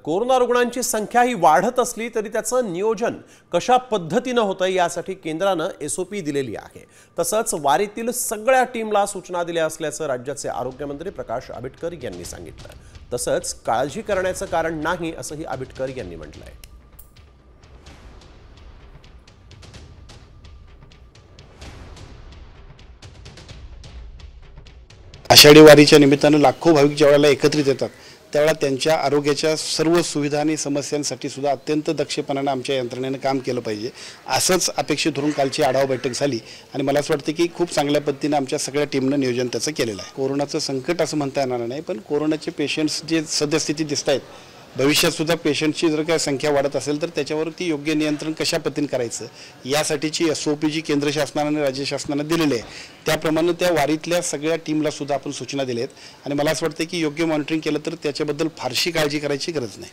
Corona रुग्णांची संख्या ही वाढत असली तरी त्याचं नियोजन कशा पद्धतीने होतं यासाठी केंद्राने एसओपी दिलेली आहे। तसंच वारीतील सगळ्या टीमला सूचना दिल्या असल्याचं राज्याचे आरोग्यमंत्री प्रकाश आबिटकर यांनी सांगितलं। तसंच काळजी करण्याचं कारण नाही असंही आबिटकर यांनी म्हटलंय। आषाढी वारीच्या निमित्तानं लाखो भाविक ज्यावेळेला एकत्रित येतात त्यावेळेला त्यांच्या आरोग्याच्या सर्व सुविधा आणि समस्यांसाठी सुद्धा अत्यंत दक्षपणाने आमच्या यंत्रणेने काम केलं पाहिजे असंच अपेक्षित धरून कालची आढावा बैठक झाली आणि मला असं वाटतं की खूप चांगल्या पद्धतीने आमच्या सगळ्या टीमने नियोजन त्याचं केलेलं आहे। कोरोनाचं संकट असं म्हणता येणार नाही, पण कोरोनाचे पेशंट्स जे सद्यस्थिती दिसत आहेत, भविष्यात सुद्धा पेशंटची जर काय संख्या वाढत असेल तर त्याच्यावरती योग्य नियंत्रण कशा पद्धतीने करायचं यासाठीची एसओपी जी केंद्र शासनाने आणि राज्य शासनाने दिलेली आहे त्याप्रमाणे त्या वारीतल्या सगळ्या टीमला सुद्धा आपण सूचना दिल्या आहेत आणि मला असं वाटतं की योग्य मॉनिटरिंग केलं तर त्याच्याबद्दल फारशी काळजी करायची गरज नाही।